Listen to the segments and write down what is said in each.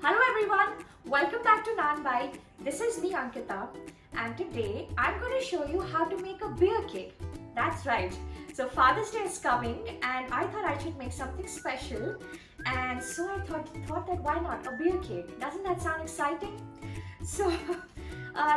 Hello everyone, welcome back to Naan Bite. This is me Ankita and today I'm going to show you how to make a beer cake. That's right. So Father's Day is coming and I thought I should make something special, and so I thought that why not a beer cake? Doesn't that sound exciting? So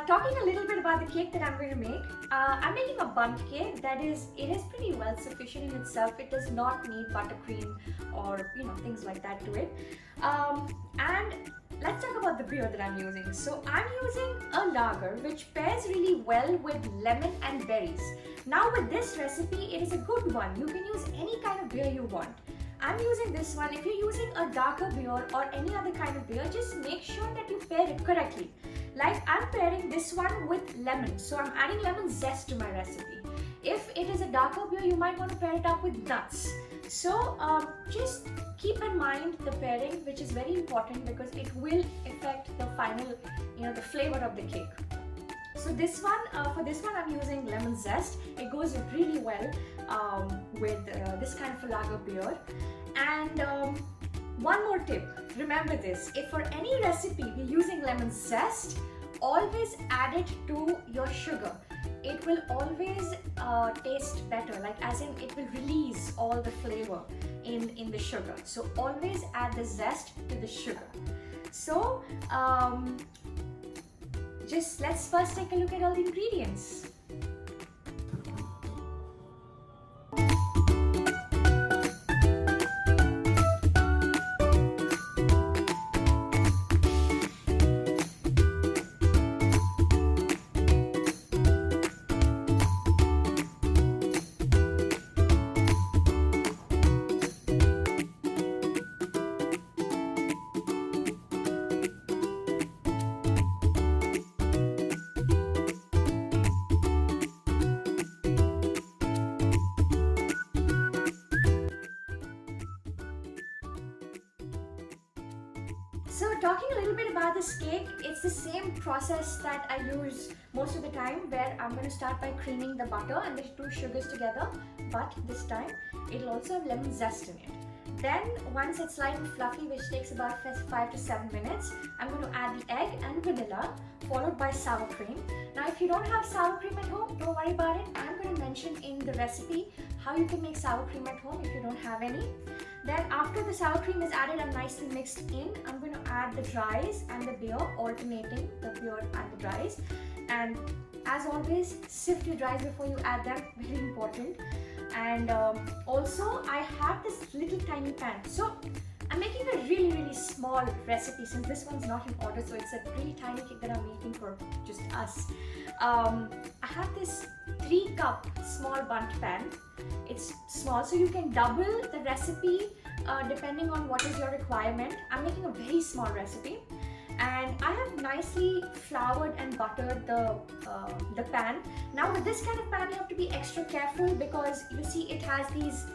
talking a little bit about the cake that I'm going to make, I'm making a Bundt cake. It is pretty well sufficient in itself. It does not need buttercream or things like that to it. And let's talk about the beer that I'm using. So I'm using a lager which pairs really well with lemon and berries. Now with this recipe, it is a good one. You can use any kind of beer you want. I'm using this one. If you're using a darker beer or any other kind of beer, just make sure that you pair it correctly. Like I'm pairing this one with lemon, so I'm adding lemon zest to my recipe. If it is a darker beer, you might want to pair it up with nuts. So just keep in mind the pairing, which is very important because it will affect the final, the flavor of the cake. So this one, for this one I'm using lemon zest. It goes really well with this kind of a lager beer. And one more tip, remember this, if for any recipe we're using lemon zest, always add it to your sugar. It will always taste better, like as in it will release all the flavor in the sugar. So always add the zest to the sugar. So let's first take a look at all the ingredients. So talking a little bit about this cake, it's the same process that I use most of the time, where I'm going to start by creaming the butter and the two sugars together, but this time it'll also have lemon zest in it. Then once it's light and fluffy, which takes about 5 to 7 minutes, I'm going to add the egg and vanilla, followed by sour cream. Now if you don't have sour cream at home, don't worry about it. I'm going to mention in the recipe how you can make sour cream at home if you don't have any. Then after the sour cream is added and nicely mixed in, I'm going to add the dries and the beer, alternating the beer and the dries. And as always, sift your dries before you add them, very important. And also I have this little tiny pan. So I'm making a really small recipe since this one's not in order, so it's a really tiny cake that I'm making for just us. I have this 3-cup small Bundt pan. It's small, so you can double the recipe depending on what is your requirement. I'm making a very small recipe, and I have nicely floured and buttered the pan. Now with this kind of pan, you have to be extra careful because you see it has these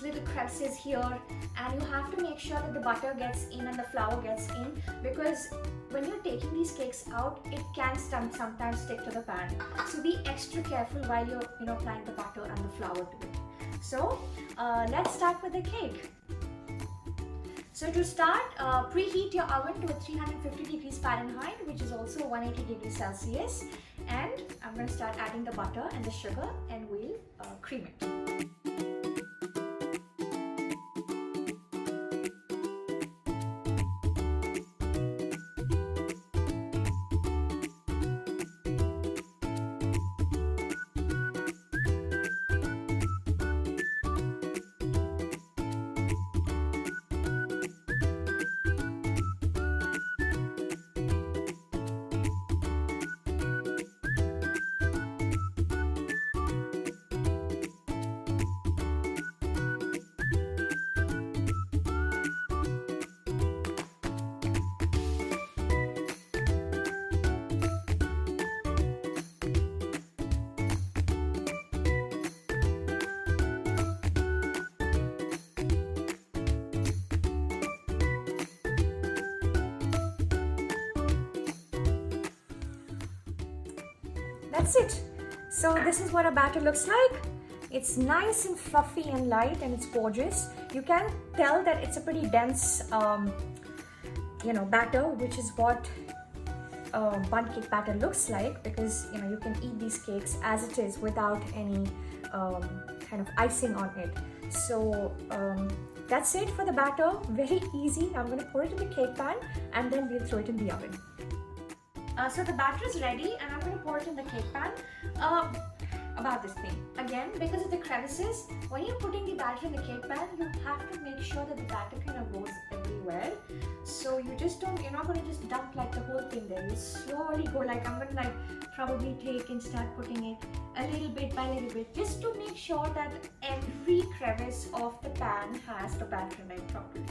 little crevices here, and you have to make sure that the butter gets in and the flour gets in, because when you're taking these cakes out, it can sometimes stick to the pan. So be extra careful while you're applying the butter and the flour to it. So let's start with the cake. So to start, preheat your oven to a 350 degrees Fahrenheit, which is also 180 degrees Celsius. And I'm going to start adding the butter and the sugar, and we'll cream it. That's it. So this is what a batter looks like. It's nice and fluffy and light, and it's gorgeous. You can tell that it's a pretty dense batter, which is what Bundt cake batter looks like, because you can eat these cakes as it is without any kind of icing on it. So that's it for the batter. Very easy. I'm going to pour it in the cake pan and then we'll throw it in the oven. So the batter is ready and I'm going to pour it in the cake pan. About this thing, again, because of the crevices, when you're putting the batter in the cake pan, you have to make sure that the batter kind of goes everywhere. So you're not going to just dump like the whole thing there. You slowly go, like I'm going to probably take and start putting it a little bit by little bit, just to make sure that every crevice of the pan has the batter in it properly.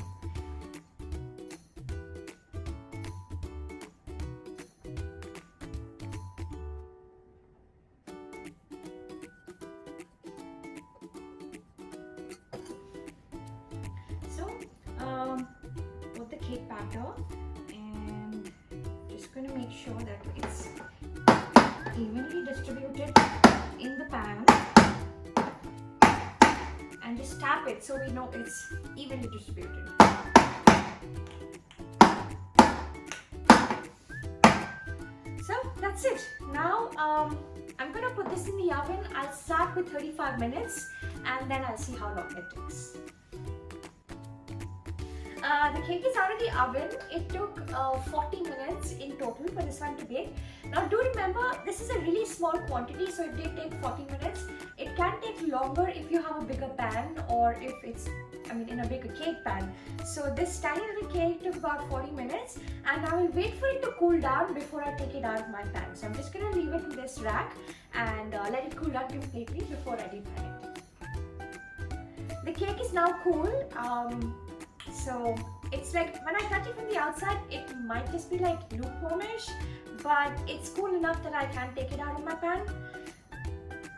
Put the cake batter and just going to make sure that it's evenly distributed in the pan, and just tap it so we know it's evenly distributed. So that's it. Now I'm going to put this in the oven. I'll start with 35 minutes and then I'll see how long it takes. The cake is out of the oven. It took 40 minutes in total for this one to bake. Now do remember, this is a really small quantity, so it did take 40 minutes. It can take longer if you have a bigger pan, or if it's, in a bigger cake pan. So this tiny little cake took about 40 minutes, and I will wait for it to cool down before I take it out of my pan. So I'm just going to leave it in this rack and let it cool down completely before I deep pan it. The cake is now cool. So it's like, when I touch it from the outside, it might just be like lukewarmish, but it's cool enough that I can take it out of my pan.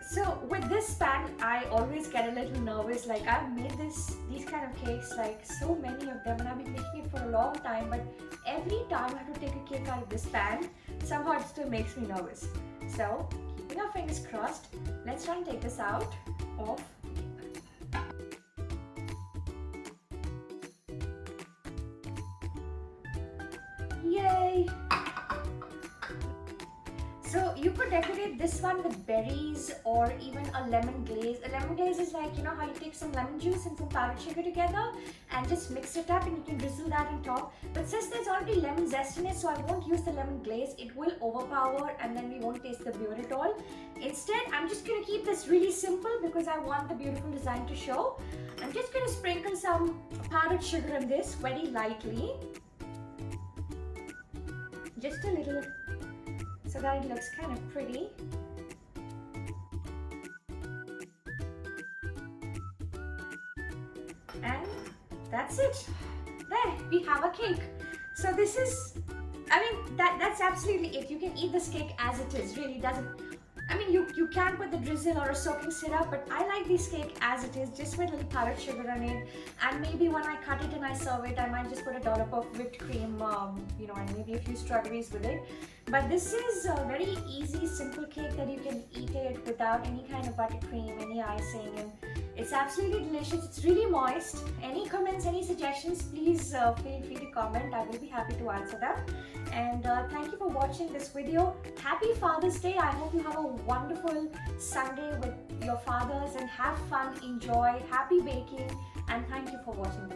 So with this pan, I always get a little nervous. Like, I've made these kind of cakes, like so many of them, and I've been making it for a long time, but every time I have to take a cake out of this pan, somehow it still makes me nervous. So keeping our fingers crossed, let's try and take this out of. Yay! So you could decorate this one with berries or even a lemon glaze. A lemon glaze is like, how you take some lemon juice and some powdered sugar together and just mix it up, and you can drizzle that on top. But since there's already lemon zest in it, so I won't use the lemon glaze. It will overpower and then we won't taste the beer at all. Instead, I'm just going to keep this really simple because I want the beautiful design to show. I'm just going to sprinkle some powdered sugar on this very lightly. Just a little, so that it looks kind of pretty. And that's it. There, we have a cake. So this is, that's absolutely it. You can eat this cake as it is. Really doesn't, you can put the drizzle or a soaking syrup, but I like this cake as it is, just with a little powdered sugar on it. And maybe when I cut it and I serve it, I might just put a dollop of whipped cream, and maybe a few strawberries with it. But this is a very easy, simple cake that you can eat it without any kind of buttercream, any icing, and it's absolutely delicious. It's really moist. Any comments, any suggestions, please feel free to comment. I will be happy to answer them. And thank you for watching this video. Happy Father's Day. I hope you have a wonderful Sunday with your fathers and have fun, enjoy, happy baking, and thank you for watching.